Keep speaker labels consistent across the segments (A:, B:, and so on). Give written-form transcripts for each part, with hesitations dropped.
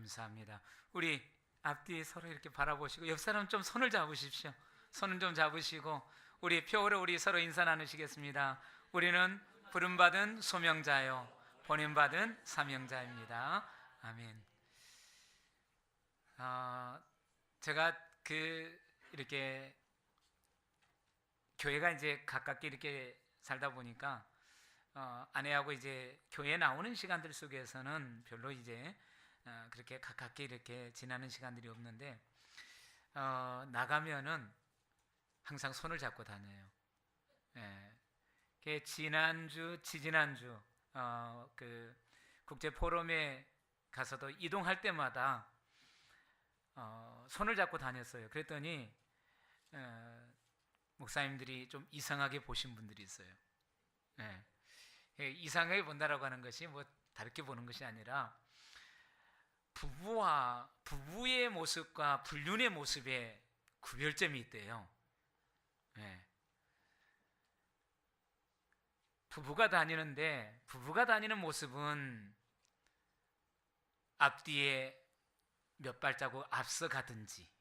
A: 감사합니다. 우리 앞뒤 서로 이렇게 바라보시고 옆 사람 좀 손을 잡으십시오. 손을 좀 잡으시고 우리 표로 우리 서로 인사 나누시겠습니다. 우리는 부름받은 소명자요 본인받은 사명자입니다. 아멘. 제가 이렇게 교회가 이제 가깝게 이렇게 살다 보니까 아내하고 이제 교회 나오는 시간들 속에서는 별로 이제 그렇게 가깝게 이렇게 지나는 시간들이 없는데 나가면은 항상 손을 잡고 다녀요. 예. 지난주, 지지난주 그 국제 포럼에 가서도 이동할 때마다 손을 잡고 다녔어요. 그랬더니 목사님들이 좀 이상하게 보신 분들이 있어요. 이상하게 본다라고 하는 것이 뭐 다르게 보는 것이 아니라 부부의 모습과 불륜의 모습에 구별점이 있대요. 부부가 다니는 모습은 앞뒤에 몇 발자국 앞서 가든지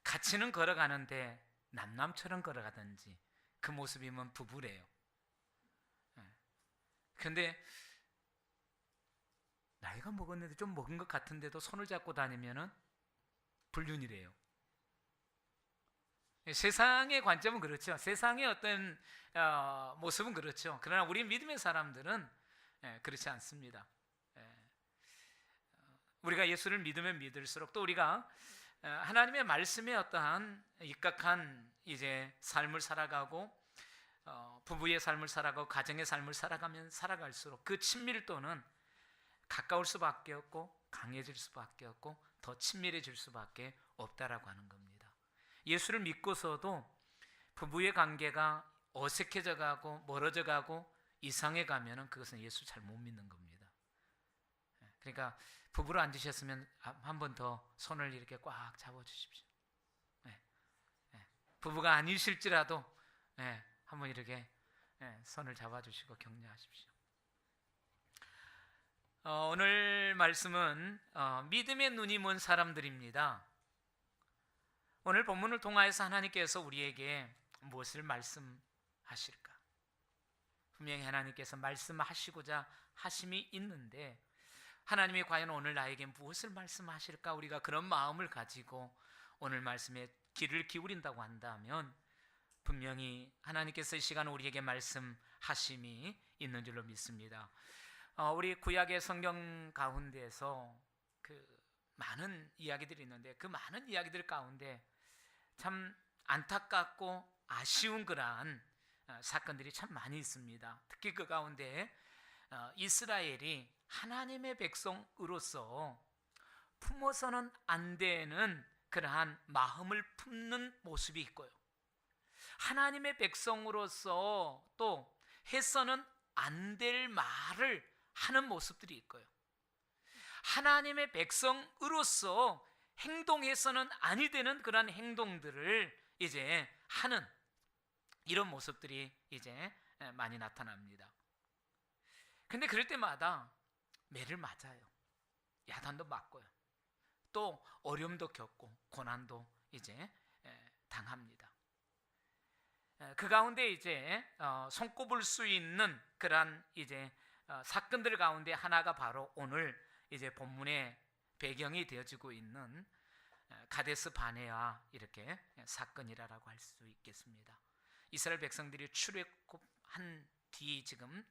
A: 같이는 걸어가는데 남남처럼 걸어가든지 그 모습이면 부부래요. 그런데 나이가 먹었는데 좀 먹은 것 같은데도 손을 잡고 다니면은 불륜이래요. 세상의 관점은 그렇죠. 세상의 어떤 모습은 그렇죠. 그러나 우리 믿음의 사람들은 그렇지 않습니다. 우리가 예수를 믿으면 믿을수록 또 우리가 하나님의 말씀에 어떠한 입각한 이제 삶을 살아가고 부부의 삶을 살아가고 가정의 삶을 살아갈수록 그 친밀도는 가까울 수밖에 없고 강해질 수밖에 없고 더 친밀해질 수밖에 없다라고 하는 겁니다. 예수를 믿고서도 부부의 관계가 어색해져 가고 멀어져 가고 이상해 가면은 그것은 예수 잘 못 믿는 겁니다. 그러니까 부부로 앉으셨으면 한 번 더 손을 이렇게 꽉 잡아 주십시오. 부부가 아니실지라도 한번 이렇게 손을 잡아 주시고 격려하십시오. 오늘 말씀은 믿음의 눈이 먼 사람들입니다. 오늘 본문을 통하여서 하나님께서 우리에게 무엇을 말씀하실까? 분명히 하나님께서 말씀하시고자 하심이 있는데 하나님이 과연 오늘 나에게 무엇을 말씀하실까? 우리가 그런 마음을 가지고 오늘 말씀에 귀를 기울인다고 한다면 분명히 하나님께서 이 시간 우리에게 말씀하심이 있는 줄로 믿습니다. 우리 구약의 성경 가운데에서 그 많은 이야기들이 있는데 그 많은 이야기들 가운데 참 안타깝고 아쉬운 그러한 사건들이 참 많이 있습니다. 특히 그 가운데 이스라엘이 하나님의 백성으로서 품어서는 안 되는 그러한 마음을 품는 모습이 있고요. 하나님의 백성으로서 또 해서는 안 될 말을 하는 모습들이 있고요. 하나님의 백성으로서 행동해서는 아니 되는 그런 행동들을 이제 하는 이런 모습들이 이제 많이 나타납니다. 근데 그럴 때마다 매를 맞아요. 야단도 맞고요. 또 어려움도 겪고 고난도 이제 당합니다. 그 가운데 이제 손꼽을 수 있는 그러한 이제 사건들 가운데 하나가 바로 오늘 이제 본문의 배경이 되어지고 있는 가데스 바네아 이렇게 사건이라고 할 수 있겠습니다. 이스라엘 백성들이 출애굽한 뒤 지금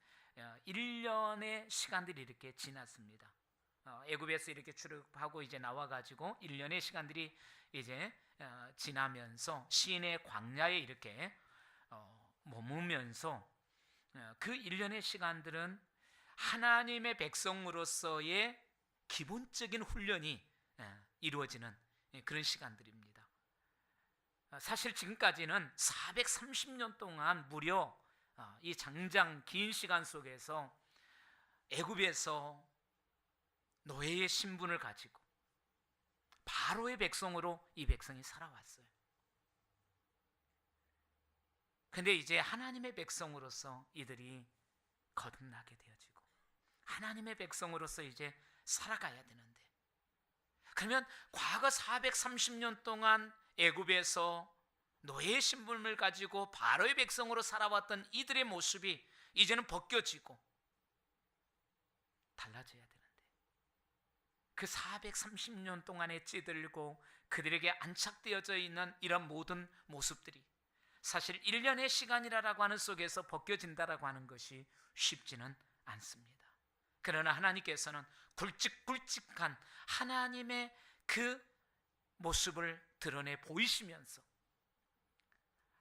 A: 1년의 시간들이 이렇게 지났습니다. 애굽에서 이렇게 출애굽하고 이제 나와가지고 1년의 시간들이 이제 지나면서 시인의 광야에 이렇게 머무면서 그 1년의 시간들은 하나님의 백성으로서의 기본적인 훈련이 이루어지는 그런 시간들입니다. 사실 지금까지는 430년 동안 무려 이 장장 긴 시간 속에서 애굽에서 노예의 신분을 가지고 바로의 백성으로 이 백성이 살아왔어요. 근데 이제 하나님의 백성으로서 이들이 거듭나게 되어지고 하나님의 백성으로서 이제 살아가야 되는데, 그러면 과거 430년 동안 애굽에서 노예의 신분을 가지고 바로의 백성으로 살아왔던 이들의 모습이 이제는 벗겨지고 달라져야 되는데, 그 430년 동안에 찌들고 그들에게 안착되어져 있는 이런 모든 모습들이 사실 1년의 시간이라고 하는 속에서 벗겨진다라고 하는 것이 쉽지는 않습니다. 그러나 하나님께서는 굵직굵직한 하나님의 그 모습을 드러내 보이시면서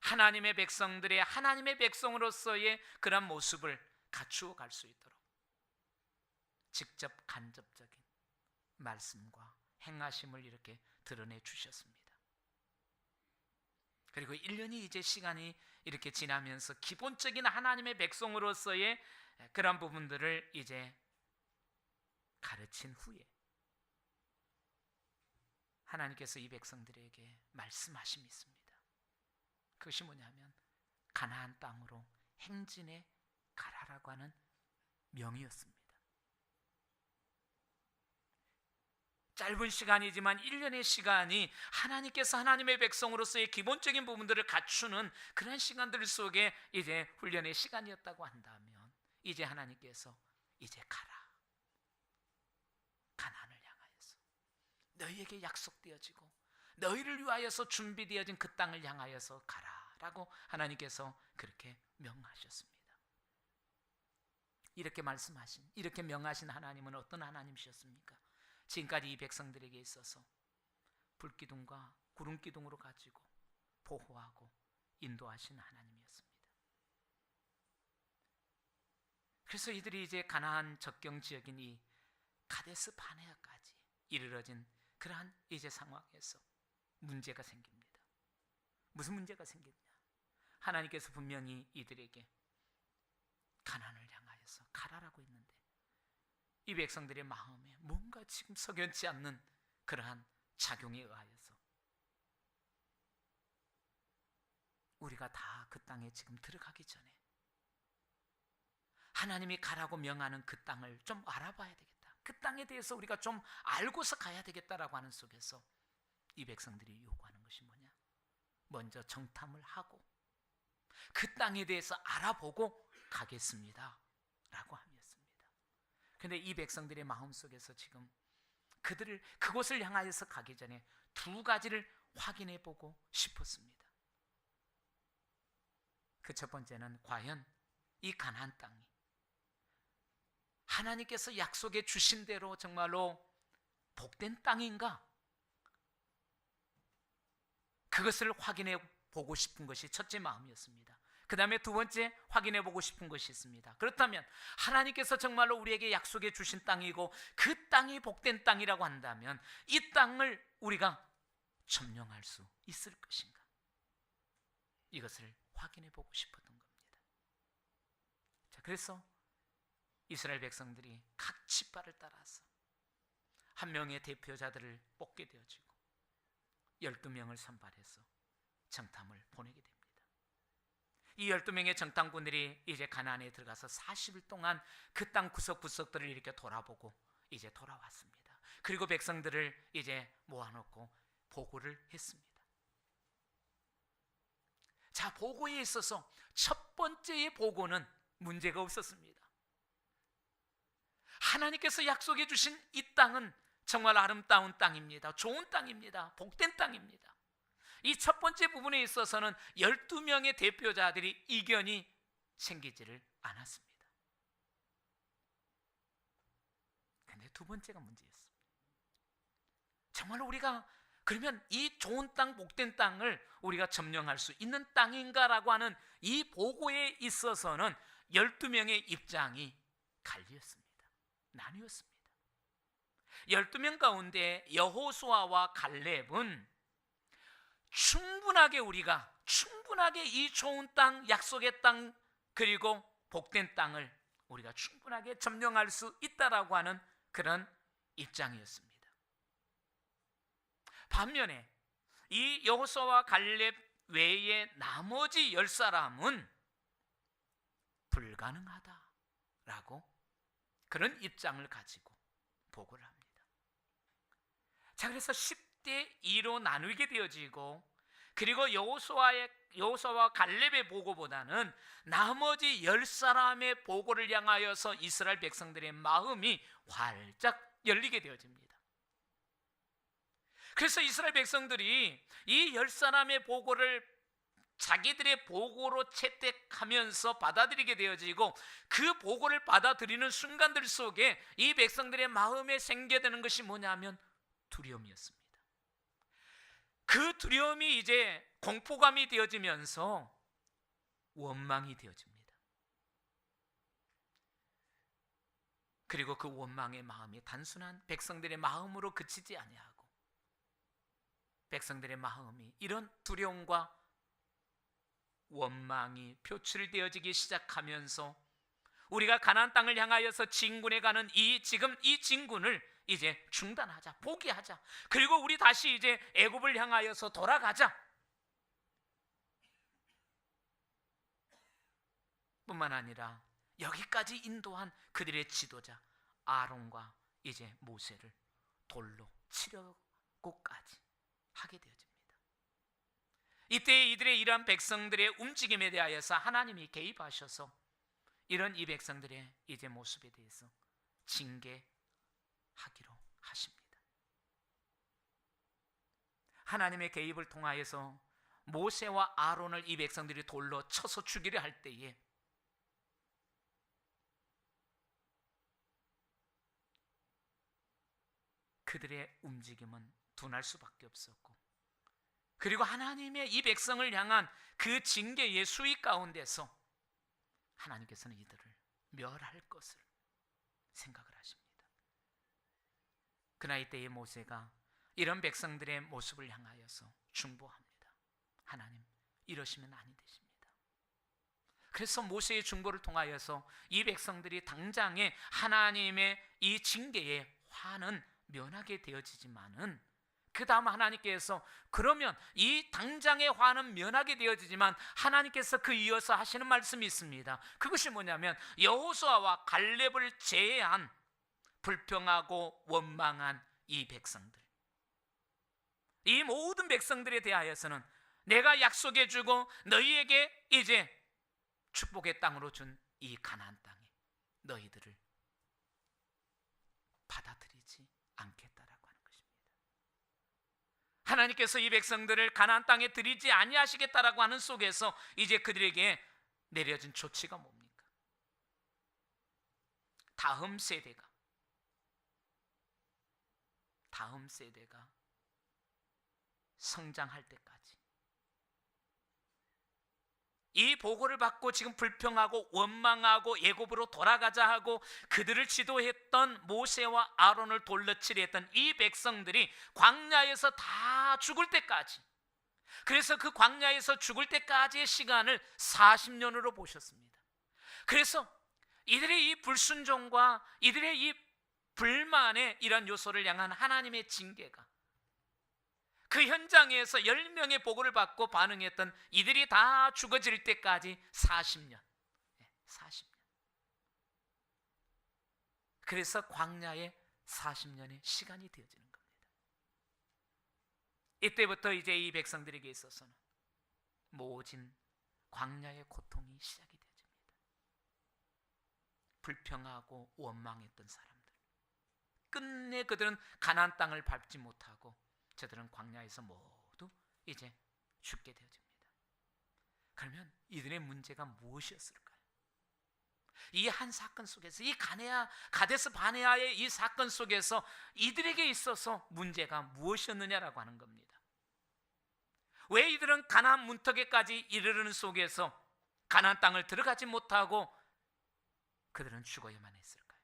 A: 하나님의 백성들의 하나님의 백성으로서의 그런 모습을 갖추어 갈 수 있도록 직접 간접적인 말씀과 행하심을 이렇게 드러내 주셨습니다. 그리고 1년이 이제 시간이 이렇게 지나면서 기본적인 하나님의 백성으로서의 그런 부분들을 이제 가르친 후에 하나님께서 이 백성들에게 말씀하심이 있습니다. 그것이 뭐냐면 가나안 땅으로 행진해 가라라고 하는 명이었습니다. 짧은 시간이지만 1년의 시간이 하나님께서 하나님의 백성으로서의 기본적인 부분들을 갖추는 그런 시간들 속에 이제 훈련의 시간이었다고 한다면, 이제 하나님께서 이제 가라, 가나안을 향하여서 너희에게 약속되어지고 너희를 위하여서 준비되어진 그 땅을 향하여서 가라라고 하나님께서 그렇게 명하셨습니다. 이렇게 말씀하신, 이렇게 명하신 하나님은 어떤 하나님이셨습니까? 지금까지 이 백성들에게 있어서 불기둥과 구름기둥으로 가지고 보호하고 인도하신 하나님이었습니다. 그래서 이들이 이제 가나안 접경 지역인 이 가데스 바네아까지 이르러진 그러한 이제 상황에서 문제가 생깁니다. 무슨 문제가 생기냐? 하나님께서 분명히 이들에게 가나안을 향하여서 가라라고 했는데 이 백성들의 마음에 뭔가 지금 석연치 않는 그러한 작용에 의하여서 우리가 다 그 땅에 지금 들어가기 전에 하나님이 가라고 명하는 그 땅을 좀 알아봐야 되겠다, 그 땅에 대해서 우리가 좀 알고서 가야 되겠다라고 하는 속에서 이 백성들이 요구하는 것이 뭐냐? 먼저 정탐을 하고 그 땅에 대해서 알아보고 가겠습니다 라고 함이었습니다. 그런데 이 백성들의 마음속에서 지금 그곳을 향하여서 가기 전에 두 가지를 확인해 보고 싶었습니다. 그 첫 번째는 과연 이 가나안 땅이 하나님께서 약속해 주신 대로 정말로 복된 땅인가? 그것을 확인해 보고 싶은 것이 첫째 마음이었습니다. 그 다음에 두 번째 확인해 보고 싶은 것이 있습니다. 그렇다면 하나님께서 정말로 우리에게 약속해 주신 땅이고 그 땅이 복된 땅이라고 한다면 이 땅을 우리가 점령할 수 있을 것인가? 이것을 확인해 보고 싶었던 겁니다. 자, 그래서 이스라엘 백성들이 각 지파를 따라서 한 명의 대표자들을 뽑게 되어지고 12명을 선발해서 정탐을 보내게 됩니다. 이 12명의 정탐꾼들이 이제 가나안에 들어가서 40일 동안 그 땅 구석구석들을 이렇게 돌아보고 이제 돌아왔습니다. 그리고 백성들을 이제 모아놓고 보고를 했습니다. 자, 보고에 있어서 첫 번째의 보고는 문제가 없었습니다. 하나님께서 약속해 주신 이 땅은 정말 아름다운 땅입니다. 좋은 땅입니다. 복된 땅입니다. 이 첫 번째 부분에 있어서는 12명의 대표자들이 이견이 생기지를 않았습니다. 그런데 두 번째가 문제였습니다. 정말로 우리가 그러면 이 좋은 땅, 복된 땅을 우리가 점령할 수 있는 땅인가라고 하는 이 보고에 있어서는 12명의 입장이 갈렸습니다. 나뉘었습니다. 12명 가운데 여호수아와 갈렙은 충분하게 이 좋은 땅, 약속의 땅, 그리고 복된 땅을 우리가 충분하게 점령할 수 있다라고 하는 그런 입장이었습니다. 반면에 이 여호수아와 갈렙 외에 나머지 10사람은 불가능하다라고 그런 입장을 가지고 보고를 합니다. 자, 그래서 10대 2로 나누게 되어지고, 그리고 여호수아와 갈렙의 보고보다는 나머지 10사람의 보고를 향하여서 이스라엘 백성들의 마음이 활짝 열리게 되어집니다. 그래서 이스라엘 백성들이 이 10사람의 보고를 자기들의 보고로 채택하면서 받아들이게 되어지고, 그 보고를 받아들이는 순간들 속에 이 백성들의 마음에 생겨드는 것이 뭐냐면 두려움이었습니다. 그 두려움이 이제 공포감이 되어지면서 원망이 되어집니다. 그리고 그 원망의 마음이 단순한 백성들의 마음으로 그치지 아니하고, 백성들의 마음이 이런 두려움과 원망이 표출되어지기 시작하면서 우리가 가나안 땅을 향하여서 진군해 가는 지금 이 진군을 이제 중단하자, 포기하자, 그리고 우리 다시 이제 애굽을 향하여서 돌아가자 뿐만 아니라 여기까지 인도한 그들의 지도자 아론과 이제 모세를 돌로 치려고까지 하게 되어집니다. 이때 이들의 이러한 백성들의 움직임에 대하여서 하나님이 개입하셔서 이런 이 백성들의 이제 모습에 대해서 징계하기로 하십니다. 하나님의 개입을 통하여서 모세와 아론을 이 백성들이 돌로 쳐서 죽이려 할 때에 그들의 움직임은 둔할 수밖에 없었고, 그리고 하나님의 이 백성을 향한 그 징계의 수위 가운데서 하나님께서는 이들을 멸할 것을 생각을 하십니다. 그러나 이때의 모세가 이런 백성들의 모습을 향하여서 중보합니다. 하나님, 이러시면 아니 되십니다. 그래서 모세의 중보를 통하여서 이 백성들이 당장에 하나님의 이 징계의 화는 면하게 되어지지만은, 그 다음 하나님께서 그러면 이 당장의 화는 면하게 되어지지만 하나님께서 그 이어서 하시는 말씀이 있습니다. 그것이 뭐냐면 여호수아와 갈렙을 제외한 불평하고 원망한 이 백성들, 이 모든 백성들에 대하여서는 내가 약속해 주고 너희에게 이제 축복의 땅으로 준 이 가나안 땅에 너희들을 받아들이지 않겠다라고 하는 것입니다. 하나님께서 이 백성들을 가나안 땅에 들이지 아니하시겠다라고 하는 속에서 이제 그들에게 내려진 조치가 뭡니까? 다음 세대가 성장할 때까지 이 보고를 받고 지금 불평하고 원망하고 애굽으로 돌아가자 하고 그들을 지도했던 모세와 아론을 돌려 치려했던 이 백성들이 광야에서 다 죽을 때까지, 그래서 그 광야에서 죽을 때까지의 시간을 40년으로 보셨습니다. 그래서 이들의 이 불순종과 이들의 이 불만의 이런 요소를 향한 하나님의 징계가 그 현장에서 10명의 보고를 받고 반응했던 이들이 다 죽어질 때까지 40년. 그래서 광야의 40년의 시간이 되어지는 겁니다. 이때부터 이제 이 백성들에게 있어서는 모진 광야의 고통이 시작이 되어집니다. 불평하고 원망했던 사람들, 끝내 그들은 가나안 땅을 밟지 못하고 저들은 광야에서 모두 이제 죽게 되어집니다. 그러면 이들의 문제가 무엇이었을까요? 이 한 사건 속에서, 이 가데스 바네아의 이 사건 속에서 이들에게 있어서 문제가 무엇이었느냐라고 하는 겁니다. 왜 이들은 가나안 문턱에까지 이르르는 속에서 가나안 땅을 들어가지 못하고 그들은 죽어야만 했을까요?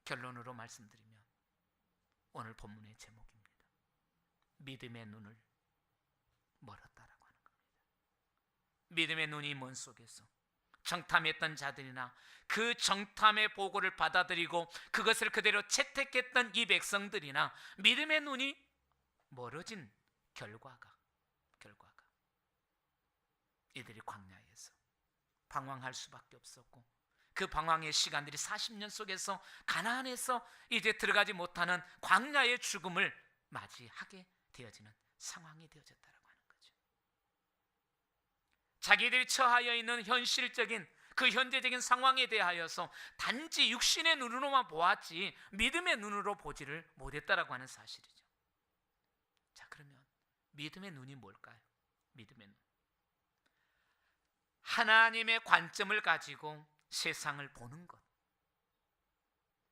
A: 결론으로 말씀드리면 오늘 본문의 제목입니다. 믿음의 눈을 멀었다라고 하는 겁니다. 믿음의 눈이 먼 속에서 정탐했던 자들이나 그 정탐의 보고를 받아들이고 그것을 그대로 채택했던 이 백성들이나 믿음의 눈이 멀어진 결과가 이들이 광야에서 방황할 수밖에 없었고, 그 방황의 시간들이 40년 속에서 가나안에서 이제 들어가지 못하는 광야의 죽음을 맞이하게 되어지는 상황이 되어졌다라고 하는 거죠. 자기들이 처하여 있는 현실적인 그 현재적인 상황에 대하여서 단지 육신의 눈으로만 보았지 믿음의 눈으로 보지를 못했다라고 하는 사실이죠. 자, 그러면 믿음의 눈이 뭘까요? 믿음의 눈, 하나님의 관점을 가지고 세상을 보는 것,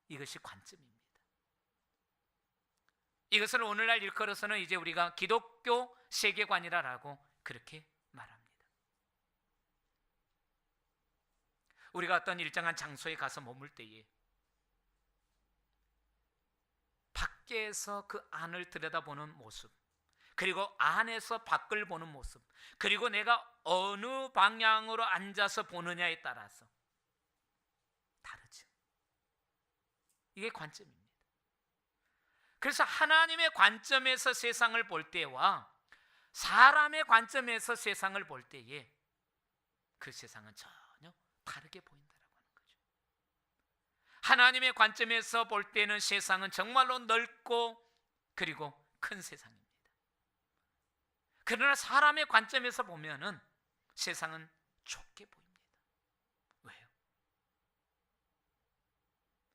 A: 이것이 관점입니다. 이것을 오늘날 일컬어서는 이제 우리가 기독교 세계관이라고 그렇게 말합니다. 우리가 어떤 일정한 장소에 가서 머물 때에 밖에서 그 안을 들여다보는 모습, 그리고 안에서 밖을 보는 모습, 그리고 내가 어느 방향으로 앉아서 보느냐에 따라서 다르죠. 이게 관점입니다. 그래서 하나님의 관점에서 세상을 볼 때와 사람의 관점에서 세상을 볼 때에 그 세상은 전혀 다르게 보인다라고 하는 거죠. 하나님의 관점에서 볼 때는 세상은 정말로 넓고 그리고 큰 세상입니다. 그러나 사람의 관점에서 보면은 세상은 좁게 보입니다. 왜요?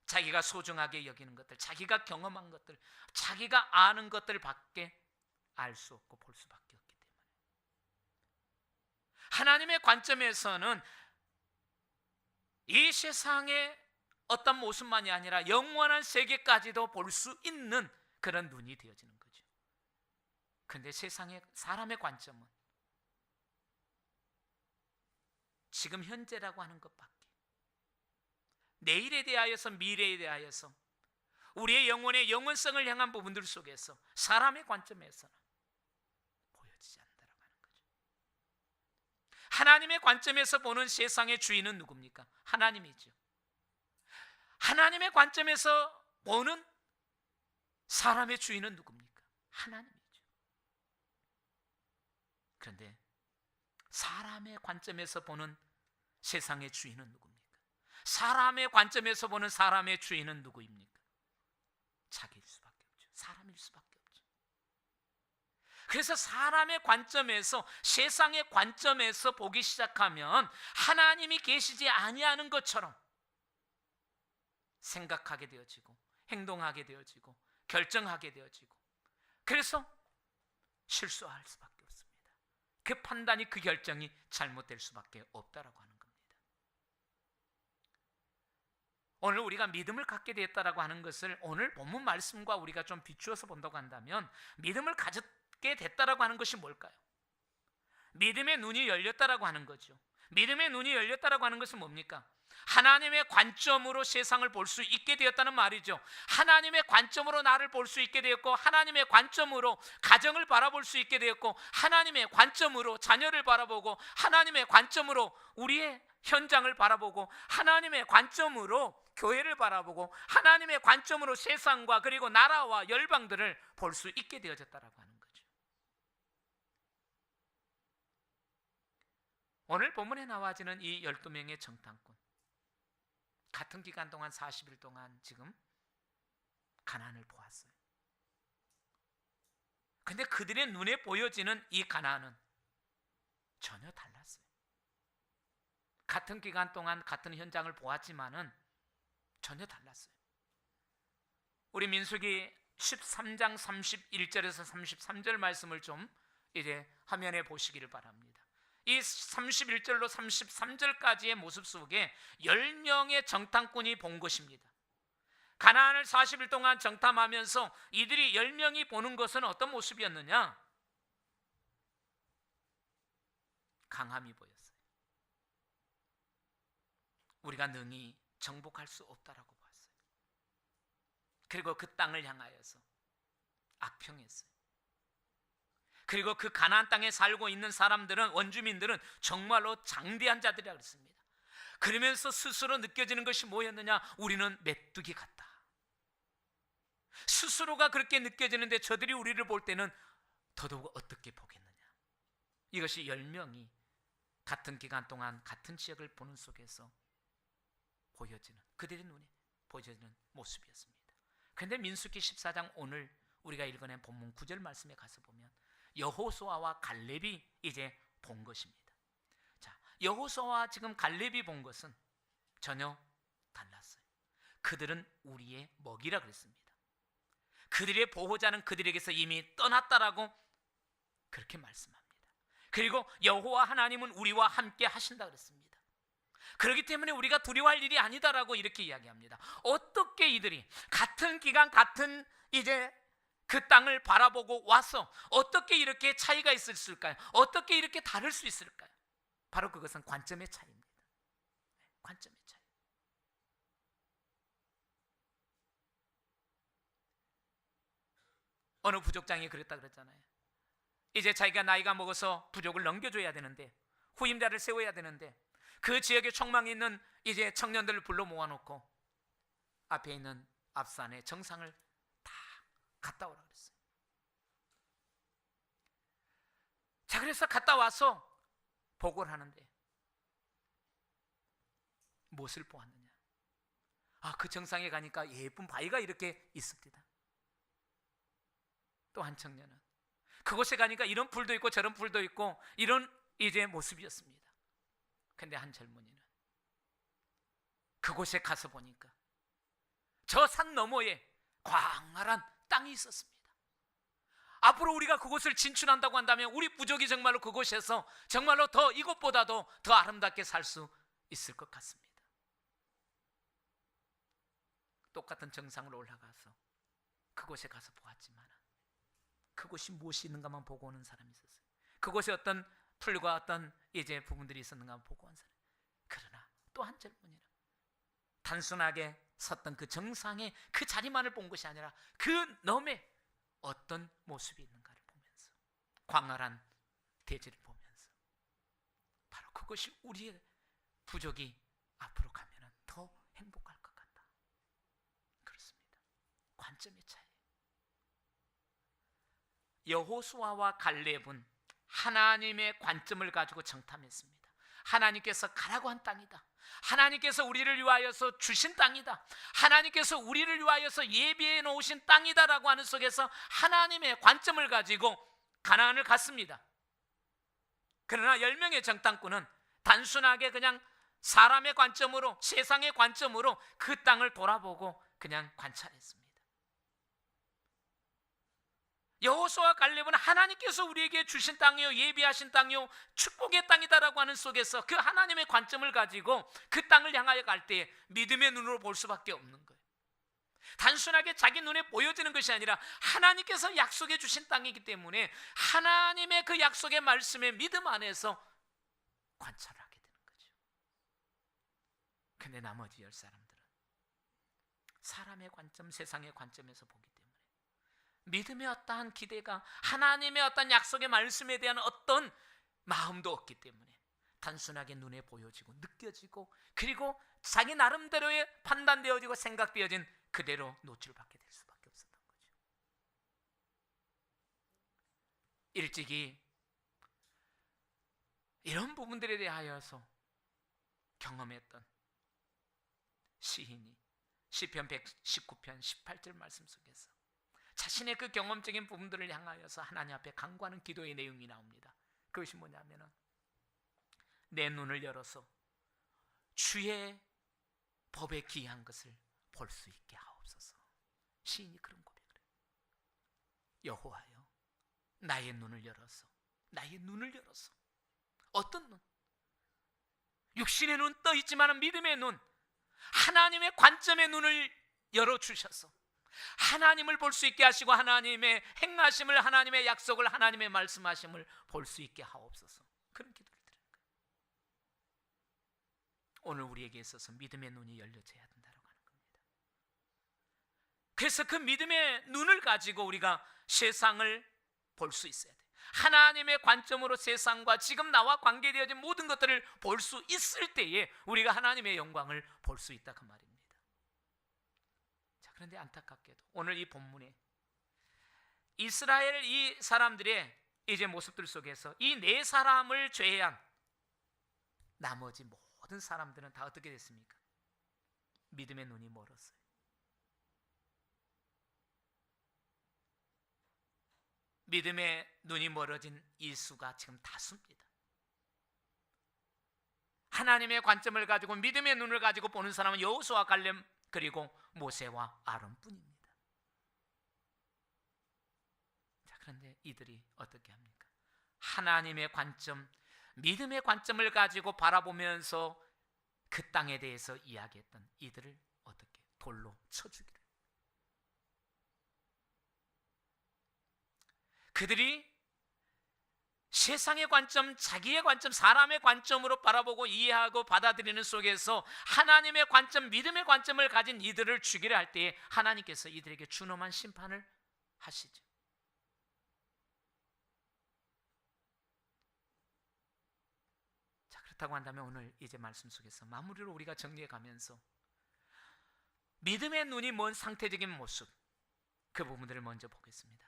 A: 자기가 소중하게 여기는 것들, 자기가 경험한 것들, 자기가 아는 것들밖에 알 수 없고 볼 수밖에 없기 때문에. 하나님의 관점에서는 이 세상의 어떤 모습만이 아니라 영원한 세계까지도 볼 수 있는 그런 눈이 되어지는 거죠. 그런데 세상의 사람의 관점은 지금 현재라고 하는 것밖에, 내일에 대하여서, 미래에 대하여서, 우리의 영혼의 영원성을 향한 부분들 속에서 사람의 관점에서는 보여지지 않는다고 하는 거죠. 하나님의 관점에서 보는 세상의 주인은 누굽니까? 하나님이죠. 하나님의 관점에서 보는 사람의 주인은 누굽니까? 하나님이죠. 그런데 사람의 관점에서 보는 세상의 주인은 누굽니까? 사람의 관점에서 보는 사람의 주인은 누구입니까? 자기일 수밖에 없죠. 사람일 수밖에 없죠. 그래서 사람의 관점에서, 세상의 관점에서 보기 시작하면 하나님이 계시지 아니하는 것처럼 생각하게 되어지고 행동하게 되어지고 결정하게 되어지고, 그래서 실수할 수밖에 없습니다. 그 판단이, 그 결정이 잘못될 수밖에 없다라고 하는 겁니다. 오늘 우리가 믿음을 갖게 되었다라고 하는 것을 오늘 본문 말씀과 우리가 좀 비추어서 본다고 한다면, 믿음을 가졌게 됐다라고 하는 것이 뭘까요? 믿음의 눈이 열렸다라고 하는 거죠. 믿음의 눈이 열렸다라고 하는 것은 뭡니까? 하나님의 관점으로 세상을 볼 수 있게 되었다는 말이죠. 하나님의 관점으로 나를 볼 수 있게 되었고, 하나님의 관점으로 가정을 바라볼 수 있게 되었고, 하나님의 관점으로 자녀를 바라보고, 하나님의 관점으로 우리의 현장을 바라보고, 하나님의 관점으로 교회를 바라보고, 하나님의 관점으로 세상과 그리고 나라와 열방들을 볼 수 있게 되어졌다라고 하는 거죠. 오늘 본문에 나와지는 이 12명의 정탐꾼, 같은 기간 동안 40일 동안 지금 가나안을 보았어요. 근데 그들의 눈에 보여지는 이 가나안은 전혀 달랐어요. 같은 기간 동안 같은 현장을 보았지만은 전혀 달랐어요. 우리 민수기 13장 31절에서 33절 말씀을 좀 이제 화면에 보시기를 바랍니다. 이 31절로 33절까지의 모습 속에 10명의 정탐꾼이 본 것입니다. 가나안을 40일 동안 정탐하면서 이들이 10명이 보는 것은 어떤 모습이었느냐? 강함이 보였어요. 우리가 능히 정복할 수 없다라고 봤어요. 그리고 그 땅을 향하여서 악평했어요. 그리고 그 가나안 땅에 살고 있는 사람들은, 원주민들은 정말로 장대한 자들이라 그랬습니다. 그러면서 스스로 느껴지는 것이 뭐였느냐? 우리는 메뚜기 같다. 스스로가 그렇게 느껴지는데 저들이 우리를 볼 때는 더더욱 어떻게 보겠느냐? 이것이 10명이 같은 기간 동안 같은 지역을 보는 속에서 보여지는, 그들의 눈에 보여지는 모습이었습니다. 그런데 민수기 14장 오늘 우리가 읽어낸 본문 9절 말씀에 가서 보면 여호수아와 갈렙이 이제 본 것입니다. 자, 여호수아와 지금 갈렙이 본 것은 전혀 달랐어요. 그들은 우리의 먹이라 그랬습니다. 그들의 보호자는 그들에게서 이미 떠났다라고 그렇게 말씀합니다. 그리고 여호와 하나님은 우리와 함께 하신다 그랬습니다. 그렇기 때문에 우리가 두려워할 일이 아니다라고 이렇게 이야기합니다. 어떻게 이들이 같은 기간 같은 이제 그 땅을 바라보고 와서 어떻게 이렇게 차이가 있을까요? 어떻게 이렇게 다를 수 있을까요? 바로 그것은 관점의 차이입니다. 관점의 차이. 어느 부족장이 그랬다 그랬잖아요. 이제 자기가 나이가 먹어서 부족을 넘겨줘야 되는데, 후임자를 세워야 되는데, 그 지역에 촉망이 있는 이제 청년들을 불러 모아놓고 앞에 있는 앞산의 정상을 다 갔다 오라 그랬어요. 자, 그래서 갔다 와서 보고를 하는데 무엇을 보았느냐? 아, 그 정상에 가니까 예쁜 바위가 이렇게 있습니다. 또 한 청년은 그곳에 가니까 이런 풀도 있고 저런 풀도 있고 이런 이제 모습이었습니다. 근데 한 젊은이는 그곳에 가서 보니까 저 산 너머에 광활한 땅이 있었습니다. 앞으로 우리가 그곳을 진출한다고 한다면 우리 부족이 정말로 그곳에서 정말로 더 이곳보다도 더 아름답게 살 수 있을 것 같습니다. 똑같은 정상으로 올라가서 그곳에 가서 보았지만 그곳이 무엇이 있는가만 보고 오는 사람이 있었어요. 그곳에 어떤 풀과 어떤 이제 부분들이 있었는가 보고 온 사람. 그러나 또 한 젊은이는 단순하게 섰던 그 정상의 그 자리만을 본 것이 아니라 그 너머에 어떤 모습이 있는가를 보면서, 광활한 대지를 보면서, 바로 그것이 우리의 부족이 앞으로 가면 더 행복할 것 같다. 그렇습니다. 관점의 차이. 여호수아와 갈렙은 하나님의 관점을 가지고 정탐했습니다. 하나님께서 가라고 한 땅이다. 하나님께서 우리를 위하여서 주신 땅이다. 하나님께서 우리를 위하여서 예비해 놓으신 땅이다라고 하는 속에서 하나님의 관점을 가지고 가나안을 갔습니다. 그러나 10명의 정탐꾼은 단순하게 그냥 사람의 관점으로, 세상의 관점으로 그 땅을 돌아보고 그냥 관찰했습니다. 여호수아와 갈렙은 하나님께서 우리에게 주신 땅이요, 예비하신 땅이요, 축복의 땅이다라고 하는 속에서 그 하나님의 관점을 가지고 그 땅을 향하여 갈 때 믿음의 눈으로 볼 수밖에 없는 거예요. 단순하게 자기 눈에 보여지는 것이 아니라 하나님께서 약속해 주신 땅이기 때문에 하나님의 그 약속의 말씀에 믿음 안에서 관찰을 하게 되는 거죠. 근데 나머지 10사람들은 사람의 관점, 세상의 관점에서 보기 때문에 믿음의 어떠한 기대가, 하나님의 어떤 약속의 말씀에 대한 어떤 마음도 없기 때문에 단순하게 눈에 보여지고 느껴지고 그리고 자기 나름대로의 판단되어지고 생각되어진 그대로 노출받게 될 수밖에 없었던 거죠. 일찍이 이런 부분들에 대하여서 경험했던 시인이 시편 119편 18절 말씀 속에서 자신의 그 경험적인 부분들을 향하여서 하나님 앞에 간구하는 기도의 내용이 나옵니다. 그것이 뭐냐면은 내 눈을 열어서 주의 법에 기이한 것을 볼 수 있게 하옵소서. 시인이 그런 고백을 해요. 여호와여, 나의 눈을 열어서, 나의 눈을 열어서. 어떤 눈? 육신의 눈 떠 있지만 믿음의 눈, 하나님의 관점의 눈을 열어주셔서 하나님을 볼 수 있게 하시고 하나님의 행하심을, 하나님의 약속을, 하나님의 말씀하심을 볼 수 있게 하옵소서. 그런 기도를 드리는 거예요. 오늘 우리에게 있어서 믿음의 눈이 열려져야 된다고 하는 겁니다. 그래서 그 믿음의 눈을 가지고 우리가 세상을 볼 수 있어야 돼요. 하나님의 관점으로 세상과 지금 나와 관계되어진 모든 것들을 볼 수 있을 때에 우리가 하나님의 영광을 볼 수 있다 그 말입니다. 그런데 안타깝게도 오늘 이 본문에 이스라엘 이 사람들의 이제 모습들 속에서 이 4사람을 제외한 나머지 모든 사람들은 다 어떻게 됐습니까? 믿음의 눈이 멀었어요. 믿음의 눈이 멀어진 일수가 지금 다수입니다. 하나님의 관점을 가지고 믿음의 눈을 가지고 보는 사람은 여호수아, 갈렙, 그리고 모세와 아론뿐입니다. 자, 그런데 이들이 어떻게 합니까? 하나님의 관점, 믿음의 관점을 가지고 바라보면서 그 땅에 대해서 이야기했던 이들을 어떻게 돌로 쳐주기를. 그들이 세상의 관점, 자기의 관점, 사람의 관점으로 바라보고 이해하고 받아들이는 속에서 하나님의 관점, 믿음의 관점을 가진 이들을 죽이려 할 때에 하나님께서 이들에게 준엄한 심판을 하시죠. 자, 그렇다고 한다면 오늘 이제 말씀 속에서 마무리로 우리가 정리해 가면서 믿음의 눈이 먼 상태적인 모습, 그 부분들을 먼저 보겠습니다.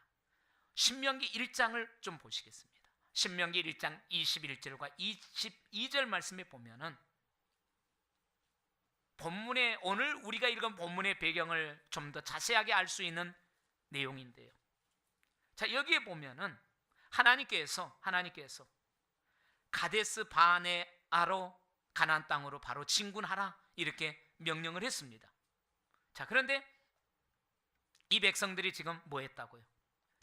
A: 신명기 1장을 좀 보시겠습니다. 신명기 1장 21절과 22절 말씀에 보면은 본문의, 오늘 우리가 읽은 본문의 배경을 좀 더 자세하게 알 수 있는 내용인데요. 자, 여기에 보면은 하나님께서 가데스 바네아로 가나안 땅으로 바로 진군하라 이렇게 명령을 했습니다. 자, 그런데 이 백성들이 지금 뭐 했다고요?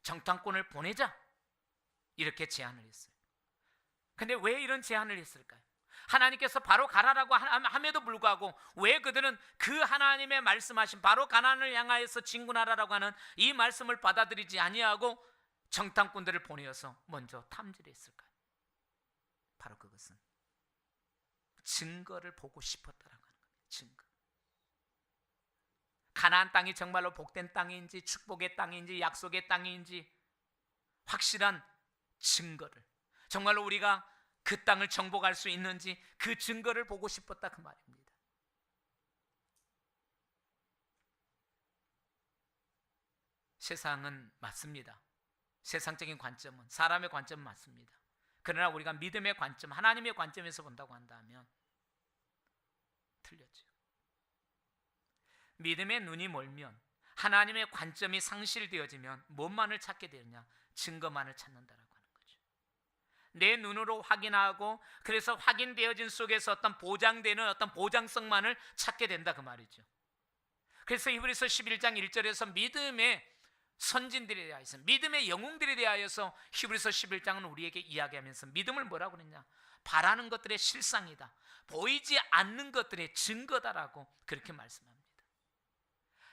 A: 정탐꾼을 보내자 이렇게 제안을 했어요. 근데 왜 이런 제안을 했을까요? 하나님께서 바로 가라라고 함에도 불구하고 왜 그들은 그 하나님의 말씀하신 바로 가나안을 향하여서 진군하라라고 하는 이 말씀을 받아들이지 아니하고 정탐꾼들을 보내어서 먼저 탐지를 했을까요? 바로 그것은 증거를 보고 싶었다라고 하는 겁니다. 증거. 가나안 땅이 정말로 복된 땅인지 축복의 땅인지 약속의 땅인지 확실한 증거를, 정말로 우리가 그 땅을 정복할 수 있는지 그 증거를 보고 싶었다 그 말입니다. 세상은 맞습니다. 세상적인 관점은, 사람의 관점은 맞습니다. 그러나 우리가 믿음의 관점, 하나님의 관점에서 본다고 한다면 틀렸죠. 믿음의 눈이 멀면, 하나님의 관점이 상실되어지면 무엇만을 찾게 되느냐? 증거만을 찾는다라고 하는 거죠. 내 눈으로 확인하고 그래서 확인되어진 속에서 어떤 보장되는 어떤 보장성만을 찾게 된다 그 말이죠. 그래서 히브리서 11장 1절에서 믿음의 선진들에 대하여서, 믿음의 영웅들에 대하여서 히브리서 11장은 우리에게 이야기하면서 믿음을 뭐라고 그랬냐? 바라는 것들의 실상이다, 보이지 않는 것들의 증거다라고 그렇게 말씀합니다.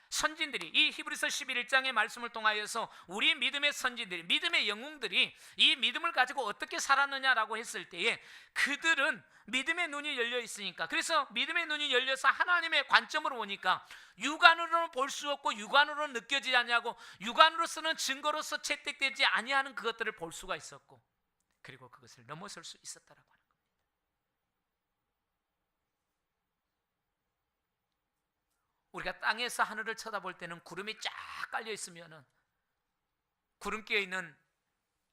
A: 선진들이, 이 히브리서 11장의 말씀을 통하여서 우리 믿음의 선진들이, 믿음의 영웅들이 이 믿음을 가지고 어떻게 살았느냐라고 했을 때에 그들은 믿음의 눈이 열려 있으니까, 그래서 믿음의 눈이 열려서 하나님의 관점으로 보니까 육안으로는 볼 수 없고 육안으로는 느껴지지 아니하고 육안으로서는 증거로서 채택되지 아니하는 그것들을 볼 수가 있었고, 그리고 그것을 넘어설 수 있었다라고 하는 겁니다. 우리가 땅에서 하늘을 쳐다볼 때는 구름이 쫙 깔려 있으면은 구름 끼어 있는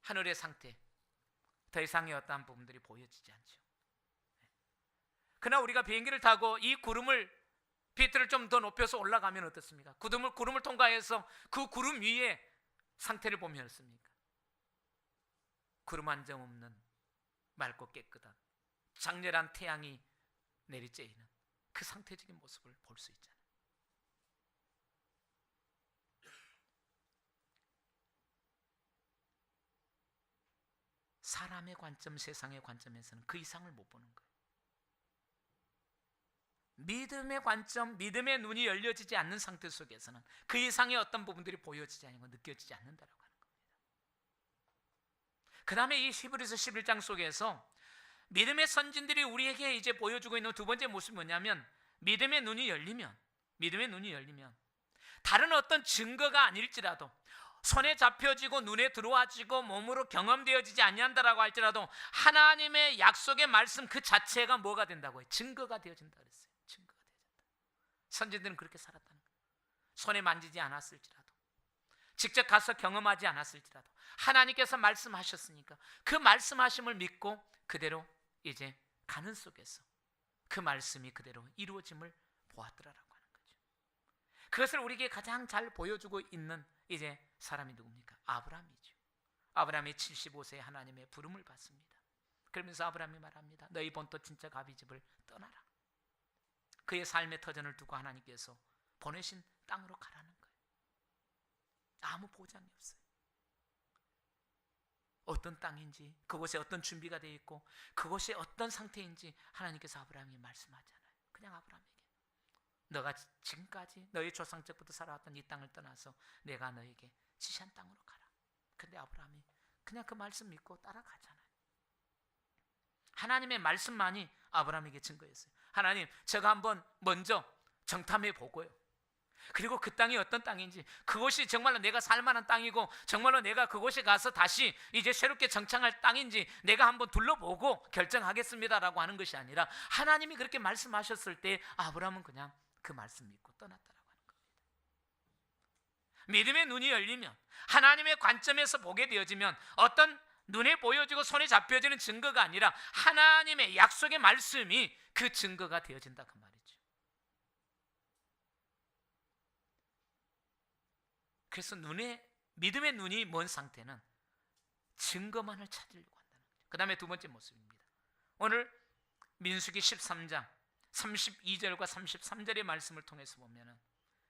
A: 하늘의 상태, 더 이상의 어떠한 부분들이 보여지지 않죠. 그러나 우리가 비행기를 타고 이 구름을, 비트를 좀 더 높여서 올라가면 어떻습니까? 구름을 통과해서 그 구름 위에 상태를 보면 어떻습니까? 구름 한 점 없는 맑고 깨끗한 장렬한 태양이 내리쬐이는 그 상태적인 모습을 볼 수 있잖아요. 사람의 관점, 세상의 관점에서는 그 이상을 못 보는 거예요. 믿음의 관점, 믿음의 눈이 열려지지 않는 상태 속에서는 그 이상의 어떤 부분들이 보여지지 않고 느껴지지 않는다라고 하는 겁니다. 그 다음에 이 히브리서 11장 속에서 믿음의 선진들이 우리에게 이제 보여주고 있는 두 번째 모습이 뭐냐면, 믿음의 눈이 열리면 다른 어떤 증거가 아닐지라도, 손에 잡혀지고 눈에 들어와지고 몸으로 경험되어지지 아니한다라고 할지라도 하나님의 약속의 말씀 그 자체가 뭐가 된다고요? 증거가 되어진다 그랬어요. 증거가 되어진다. 선지자들은 그렇게 살았다는 거예요. 손에 만지지 않았을지라도, 직접 가서 경험하지 않았을지라도 하나님께서 말씀하셨으니까 그 말씀하심을 믿고 그대로 이제 가는 속에서 그 말씀이 그대로 이루어짐을 보았더라라고 하는 거예요. 그것을 우리에게 가장 잘 보여주고 있는 이제 사람이 누굽니까? 아브라함이죠. 아브라함이 75세에 하나님의 부름을 받습니다. 그러면서 아브라함이 말합니다. 너희 본토 친척 아비 집을 떠나라. 그의 삶의 터전을 두고 하나님께서 보내신 땅으로 가라는 거예요. 아무 보장이 없어요. 어떤 땅인지, 그곳에 어떤 준비가 되어 있고, 그곳이 어떤 상태인지 하나님께서 아브라함에게 말씀하잖아요. 그냥 아브라함에게 너가 지금까지 너희 조상적부터 살아왔던 이 땅을 떠나서 내가 너에게 지시한 땅으로 가라. 근데 아브라함이 그냥 그 말씀 믿고 따라가잖아요. 하나님의 말씀만이 아브라함에게 증거였어요. 하나님, 제가 한번 먼저 정탐해 보고요. 그리고 그 땅이 어떤 땅인지, 그곳이 정말로 내가 살만한 땅이고 정말로 내가 그곳에 가서 다시 이제 새롭게 정착할 땅인지 내가 한번 둘러보고 결정하겠습니다라고 하는 것이 아니라, 하나님이 그렇게 말씀하셨을 때 아브라함은 그냥 그 말씀 믿고 떠났다라고 하는 겁니다. 믿음의 눈이 열리면, 하나님의 관점에서 보게 되어지면, 어떤 눈에 보여지고 손에 잡혀지는 증거가 아니라 하나님의 약속의 말씀이 그 증거가 되어진다, 그 말이죠. 그래서 믿음의 눈이 먼 상태는 증거만을 찾으려고 한다는 거죠. 그 다음에 두 번째 모습입니다. 오늘 민수기 13장 32절과 33절의 말씀을 통해서 보면은,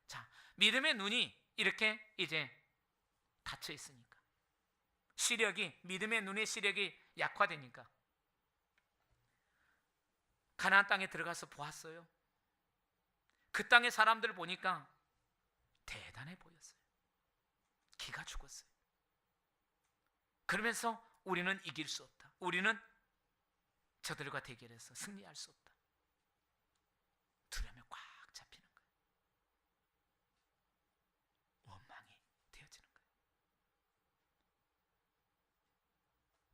A: 자, 믿음의 눈이 이렇게 이제 닫혀 있으니까, 믿음의 눈의 시력이 약화되니까 가나안 땅에 들어가서 보았어요. 그 땅의 사람들을 보니까 대단해 보였어요. 기가 죽었어요. 그러면서 우리는 이길 수 없다. 우리는 저들과 대결해서 승리할 수 없다. 두려움에 꽉 잡히는 거예요. 원망이 되어지는 거예요.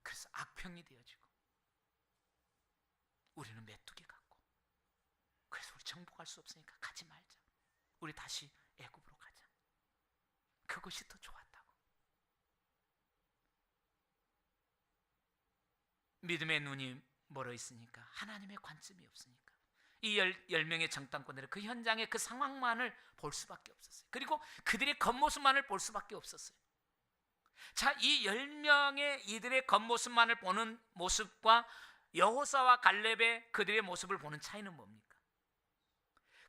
A: 그래서 악평이 되어지고 우리는 메뚜기 같고, 그래서 우리 정복할 수 없으니까 가지 말자. 우리 다시 애굽으로 가자. 그것이 더 좋았다고. 믿음의 눈이 멀어 있으니까, 하나님의 관점이 없으니까 이 10명의 정탐꾼들은 그 현장의 그 상황만을 볼 수밖에 없었어요. 그리고 그들의 겉모습만을 볼 수밖에 없었어요. 자, 이 10명의 이들의 겉모습만을 보는 모습과 여호사와 갈렙의 그들의 모습을 보는 차이는 뭡니까?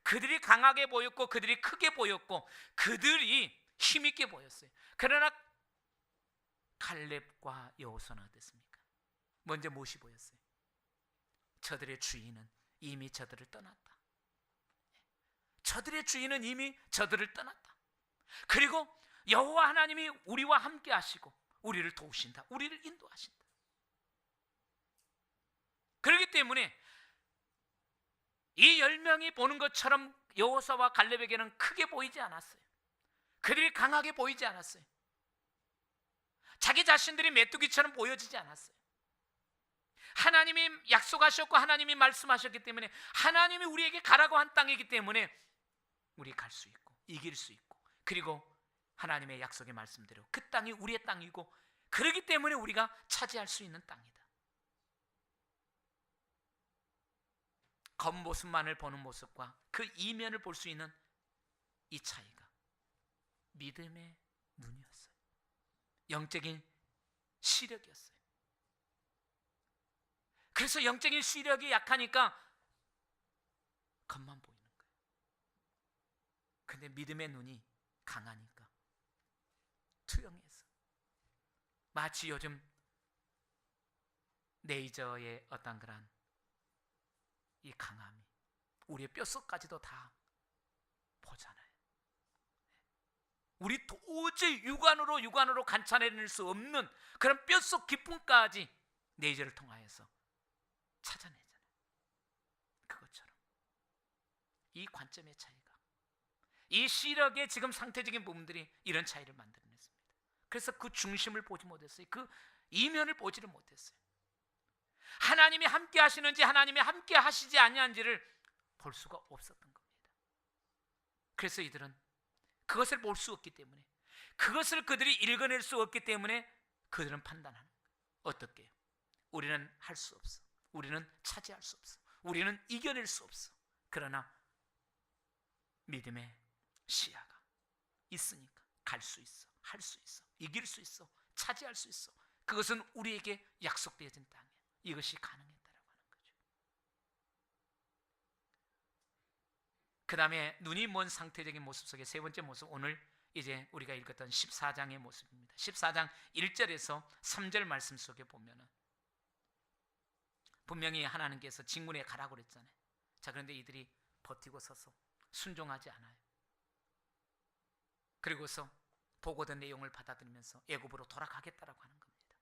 A: 그들이 강하게 보였고, 그들이 크게 보였고, 그들이 힘있게 보였어요. 그러나 갈렙과 여호사는 어땠습니까? 먼저 무엇이 보였어요? 저들의 주인은 이미 저들을 떠났다. 저들의 주인은 이미 저들을 떠났다. 그리고 여호와 하나님이 우리와 함께 하시고 우리를 도우신다. 우리를 인도하신다. 그렇기 때문에 이 10명이 보는 것처럼 여호사와 갈렙에게는 크게 보이지 않았어요. 그들이 강하게 보이지 않았어요. 자기 자신들이 메뚜기처럼 보여지지 않았어요. 하나님이 약속하셨고 하나님이 말씀하셨기 때문에, 하나님이 우리에게 가라고 한 땅이기 때문에 우리 갈 수 있고 이길 수 있고, 그리고 하나님의 약속의 말씀대로 그 땅이 우리의 땅이고, 그렇기 때문에 우리가 차지할 수 있는 땅이다. 겉모습만을 보는 모습과 그 이면을 볼 수 있는 이 차이가 믿음의 눈이었어요. 영적인 시력이었어요. 그래서 영적인 시력이 약하니까 겉만 보이는 거예요. 근데 믿음의 눈이 강하니까 투영해서, 마치 요즘 레이저의 어떤 그런 이 강함이 우리의 뼛속까지도 다 보잖아요. 우리 도저히 육안으로 관찰해낼 수 없는 그런 뼛속 깊음까지 레이저를 통하여서 찾아내잖아요. 그것처럼 이 관점의 차이가, 이 시력의 지금 상태적인 부분들이 이런 차이를 만들어냈습니다. 그래서 그 중심을 보지 못했어요. 그 이면을 보지를 못했어요. 하나님이 함께 하시는지 하나님이 함께 하시지 아니한지를 볼 수가 없었던 겁니다. 그래서 이들은 그것을 볼 수 없기 때문에, 그것을 그들이 읽어낼 수 없기 때문에 그들은 판단하는 거예요. 어떻게 해요? 우리는 할 수 없어. 우리는 차지할 수 없어. 우리는 이겨낼 수 없어. 그러나 믿음의 시야가 있으니까 갈 수 있어, 할 수 있어, 이길 수 있어, 차지할 수 있어. 그것은 우리에게 약속되어진 땅이에요. 이것이 가능했다라고 하는 거죠. 그 다음에 눈이 먼 상태적인 모습 속에 세 번째 모습, 오늘 이제 우리가 읽었던 14장의 모습입니다. 14장 1절에서 3절 말씀 속에 보면은 분명히 하나님께서 직문에 가라고 그랬잖아요. 자, 그런데 이들이 버티고 서서 순종하지 않아요. 그리고서 보고된 내용을 받아들이면서 애굽으로 돌아가겠다라고 하는 겁니다.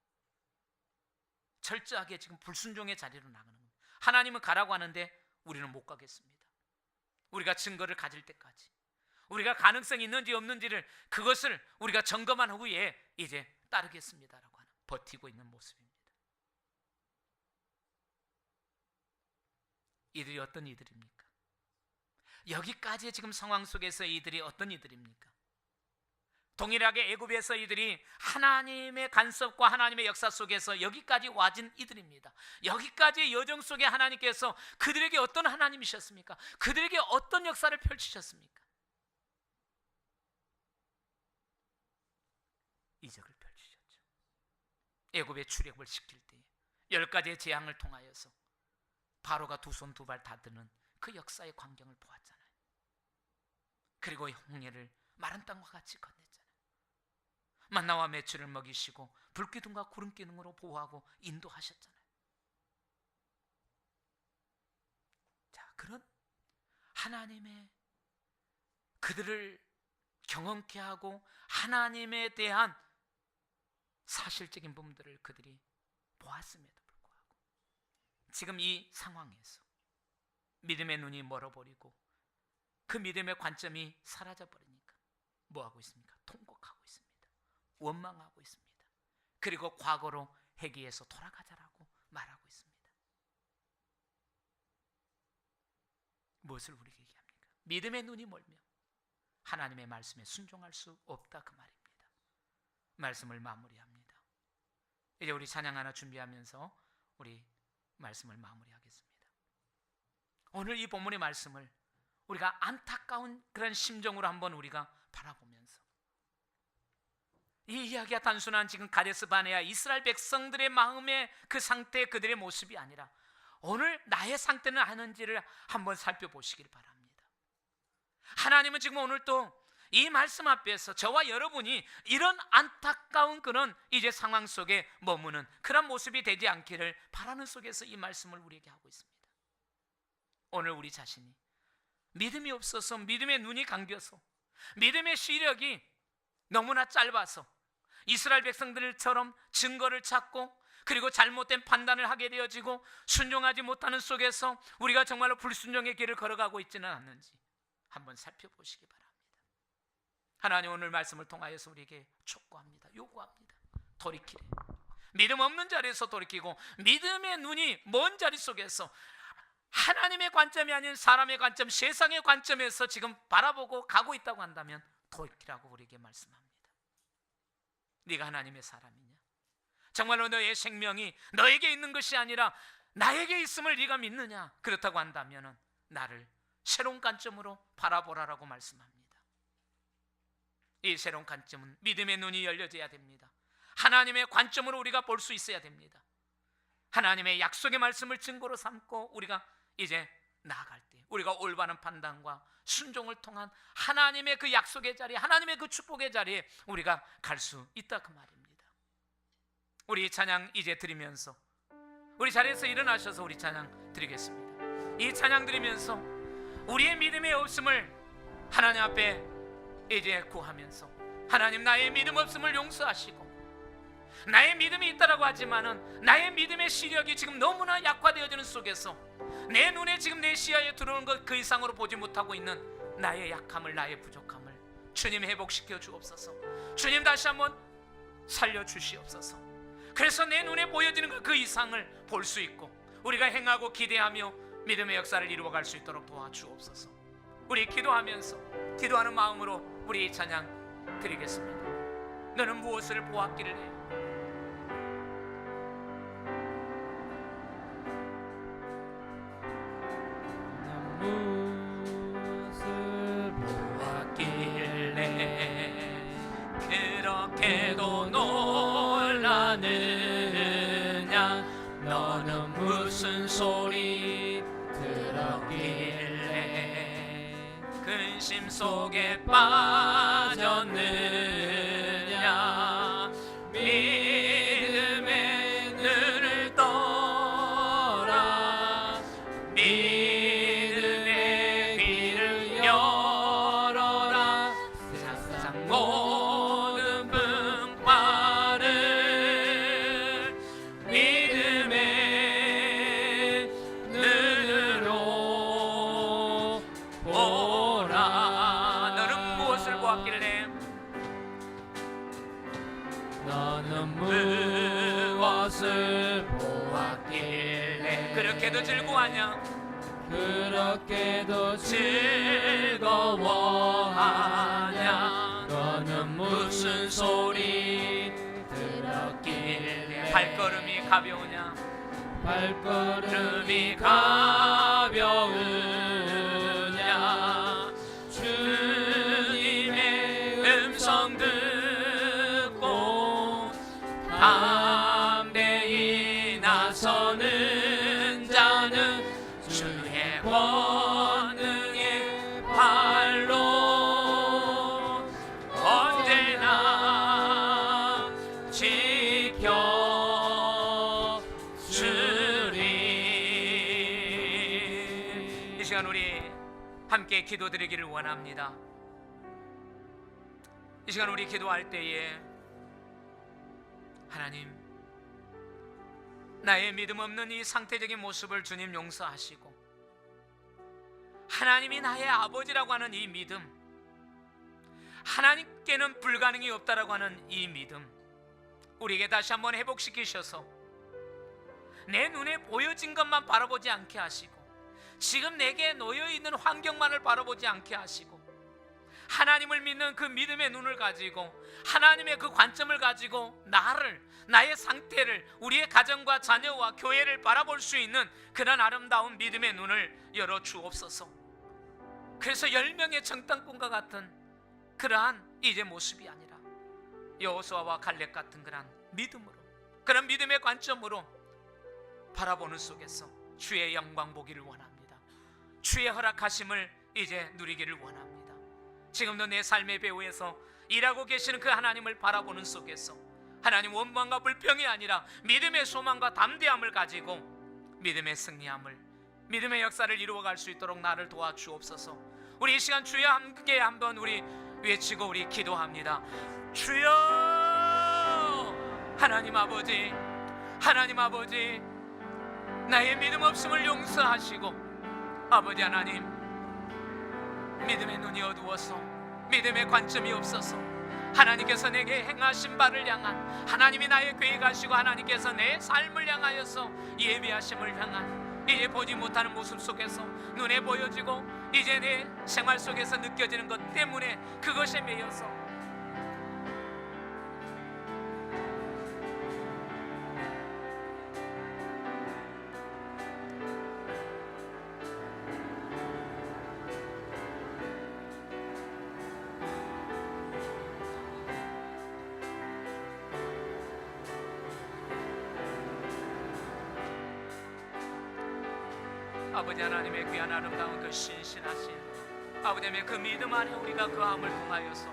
A: 철저하게 지금 불순종의 자리로 나가는 겁니다. 하나님은 가라고 하는데 우리는 못 가겠습니다. 우리가 증거를 가질 때까지, 우리가 가능성이 있는지 없는지를 그것을 우리가 점검한 후에 이제 따르겠습니다라고 하는, 버티고 있는 모습입니다. 이들이 어떤 이들입니까? 여기까지의 지금 상황 속에서 이들이 어떤 이들입니까? 동일하게 애굽에서 이들이 하나님의 간섭과 하나님의 역사 속에서 여기까지 와진 이들입니다. 여기까지의 여정 속에 하나님께서 그들에게 어떤 하나님이셨습니까? 그들에게 어떤 역사를 펼치셨습니까? 이적을 펼치셨죠. 애굽에 출애굽을 시킬 때에 10가지의 재앙을 통하여서 바로가 두 손 두 발 다 드는 그 역사의 광경을 보았잖아요. 그리고 홍해를 마른 땅과 같이 건넸잖아요. 만나와 메추를 먹이시고 불기둥과 구름기둥으로 보호하고 인도하셨잖아요. 자, 그런 하나님의 그들을 경험케 하고 하나님에 대한 사실적인 부분들을 그들이 보았음에도 불구하고 지금 이 상황에서 믿음의 눈이 멀어버리고 그 믿음의 관점이 사라져버리니까 뭐하고 있습니까? 통곡하고 있습니다. 원망하고 있습니다. 그리고 과거로 회개해서 돌아가자라고 말하고 있습니다. 무엇을 우리에게 얘기합니까? 믿음의 눈이 멀며 하나님의 말씀에 순종할 수 없다, 그 말입니다. 말씀을 마무리합니다. 이제 우리 찬양 하나 준비하면서 우리 말씀을 마무리하겠습니다. 오늘 이 본문의 말씀을 우리가 안타까운 그런 심정으로 한번 우리가 바라보면서, 이 이야기가 단순한 지금 가데스 바네아 이스라엘 백성들의 마음의 그 상태, 그들의 모습이 아니라 오늘 나의 상태는 아는지를 한번 살펴보시길 바랍니다. 하나님은 지금 오늘 또 이 말씀 앞에서 저와 여러분이 이런 안타까운 그런 이제 상황 속에 머무는 그런 모습이 되지 않기를 바라는 속에서 이 말씀을 우리에게 하고 있습니다. 오늘 우리 자신이 믿음이 없어서, 믿음의 눈이 감겨서, 믿음의 시력이 너무나 짧아서 이스라엘 백성들처럼 증거를 찾고 그리고 잘못된 판단을 하게 되어지고 순종하지 못하는 속에서 우리가 정말로 불순종의 길을 걸어가고 있지는 않는지 한번 살펴보시기 바랍니다. 하나님 오늘 말씀을 통하여서 우리에게 촉구합니다. 요구합니다. 돌이키래. 믿음 없는 자리에서 돌이키고 믿음의 눈이 먼 자리 속에서 하나님의 관점이 아닌 사람의 관점, 세상의 관점에서 지금 바라보고 가고 있다고 한다면 돌이키라고 우리에게 말씀합니다. 네가 하나님의 사람이냐? 정말로 너의 생명이 너에게 있는 것이 아니라 나에게 있음을 네가 믿느냐? 그렇다고 한다면 나를 새로운 관점으로 바라보라라고 말씀합니다. 이 새로운 관점은 믿음의 눈이 열려져야 됩니다. 하나님의 관점으로 우리가 볼 수 있어야 됩니다. 하나님의 약속의 말씀을 증거로 삼고 우리가 이제 나아갈 때 우리가 올바른 판단과 순종을 통한 하나님의 그 약속의 자리에, 하나님의 그 축복의 자리에 우리가 갈 수 있다, 그 말입니다. 우리 찬양 이제 드리면서 우리 자리에서 일어나셔서 우리 찬양 드리겠습니다. 이 찬양 드리면서 우리의 믿음의 없음을 하나님 앞에 이제 구하면서, 하나님 나의 믿음 없음을 용서하시고, 나의 믿음이 있다라고 하지만은 나의 믿음의 시력이 지금 너무나 약화되어지는 속에서 내 눈에 지금 내 시야에 들어오는 것 그 이상으로 보지 못하고 있는 나의 약함을, 나의 부족함을 주님 회복시켜 주옵소서. 주님 다시 한번 살려 주시옵소서. 그래서 내 눈에 보여지는 것 그 이상을 볼 수 있고 우리가 행하고 기대하며 믿음의 역사를 이루어갈 수 있도록 도와주옵소서. 우리 기도하면서 기도하는 마음으로 우리 이 찬양 드리겠습니다. 너는 무엇을 보았기를 해? 무엇을 보았기를 하느냐 너는 무슨 소리 들었길래 근심 속에 빠졌느냐 믿음의 눈을 떠라 믿음의 귀를 열어라 세상 모든 분파를 믿음의 눈으로 보라. 너는 무엇을 보았길래 너는 무엇을 보았길래 그렇게도 즐거워하냐 그렇게도 즐거워하냐 너는 무슨 소리 들었길래 발걸음이 가벼우냐 발걸음이 가벼우냐 주님의 음성 듣고 담대히 나서는 자는 주의 권능의 발로 언제나 지켜주리. 이 시간 우리 함께 기도드리기를 원합니다. 이 시간 우리 기도할 때에 하나님 나의 믿음 없는 이 상태적인 모습을 주님 용서하시고 하나님이 나의 아버지라고 하는 이 믿음 하나님께는 불가능이 없다라고 하는 이 믿음 우리에게 다시 한번 회복시키셔서 내 눈에 보여진 것만 바라보지 않게 하시고 지금 내게 놓여있는 환경만을 바라보지 않게 하시고 하나님을 믿는 그 믿음의 눈을 가지고 하나님의 그 관점을 가지고 나의 상태를 우리의 가정과 자녀와 교회를 바라볼 수 있는 그런 아름다운 믿음의 눈을 열어 주옵소서. 그래서 10명의 정탐꾼과 같은 그러한 이제 모습이 아니라 여호수아와 갈렙 같은 그러한 믿음으로 그런 믿음의 관점으로 바라보는 속에서 주의 영광 보기를 원합니다. 주의 허락하심을 이제 누리기를 원합니다. 지금도 내 삶의 배후에서 일하고 계시는 그 하나님을 바라보는 속에서 하나님 원망과 불평이 아니라 믿음의 소망과 담대함을 가지고 믿음의 승리함을 믿음의 역사를 이루어갈 수 있도록 나를 도와주옵소서. 우리 이 시간 주여 함께 한번 우리 외치고 우리 기도합니다. 주여 하나님 아버지 나의 믿음 없음을 용서하시고 아버지 하나님 믿음의 눈이 어두워서 믿음의 관점이 없어서 하나님께서 내게 행하신 바를 향한 하나님이 나의 교회 가시고 하나님께서 내 삶을 향하여서 예비하심을 향한 이제 보지 못하는 모습 속에서 눈에 보여지고 이제 내 생활 속에서 느껴지는 것 때문에 그것에 매여서 아버지 하나님의 귀한 아름다운 그 신실하신 아버지 하나님의 그 믿음 안에 우리가 그함을 통하여서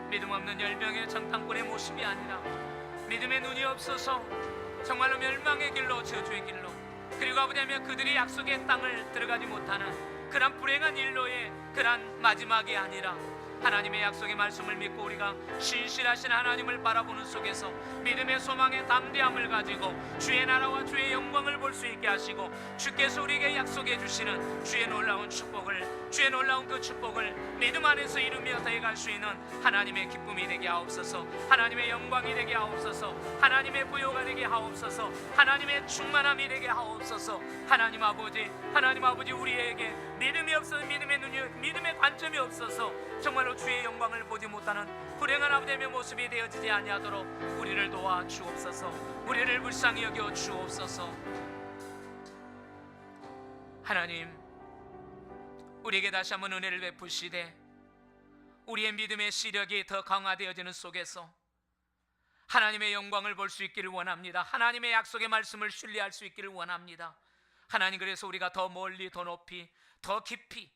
A: 믿음 없는 10명의 정탐꾼의 모습이 아니라 믿음의 눈이 없어서 정말로 멸망의 길로 저주의 길로 그리고 아버지 하나님 그들이 약속의 땅을 들어가지 못하는 그런 불행한 일로의 그런 마지막이 아니라 하나님의 약속의 말씀을 믿고 우리가 신실하신 하나님을 바라보는 속에서 믿음의 소망의 담대함을 가지고 주의 나라와 주의 영광을 볼 수 있게 하시고 주께서 우리에게 약속해 주시는 주의 놀라운 축복을 주의 놀라운 그 축복을 믿음 안에서 이루며 더해갈 수 있는 하나님의 기쁨이 되게 하옵소서. 하나님의 영광이 되게 하옵소서. 하나님의 부요가 되게 하옵소서. 하나님의 충만함이 되게 하옵소서. 하나님 아버지 우리에게 믿음이 없어서 믿음의 눈이 믿음의 관점이 없어서 정말로 주의 영광을 보지 못하는 불행한 아버지의 모습이 되어지지 아니하도록 우리를 도와 주옵소서. 우리를 불쌍히 여겨 주옵소서. 하나님 우리에게 다시 한번 은혜를 베푸시되 우리의 믿음의 시력이 더 강화되어지는 속에서 하나님의 영광을 볼 수 있기를 원합니다. 하나님의 약속의 말씀을 신뢰할 수 있기를 원합니다. 하나님, 그래서 우리가 더 멀리, 더 높이, 더 깊이,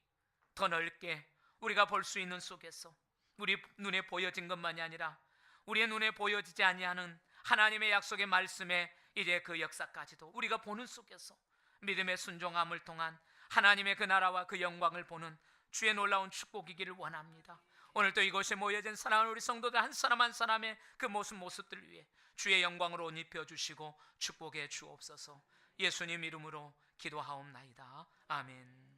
A: 더 넓게 우리가 볼 수 있는 속에서 우리 눈에 보여진 것만이 아니라 우리의 눈에 보여지지 아니하는 하나님의 약속의 말씀에 이제 그 역사까지도 우리가 보는 속에서 믿음의 순종함을 통한 하나님의 그 나라와 그 영광을 보는 주의 놀라운 축복이기를 원합니다. 오늘도 이곳에 모여진 사랑하는 우리 성도들 한 사람 한 사람의 그 모습들 위해 주의 영광으로 옷 입혀주시고 축복해 주옵소서. 예수님 이름으로 기도하옵나이다. 아멘.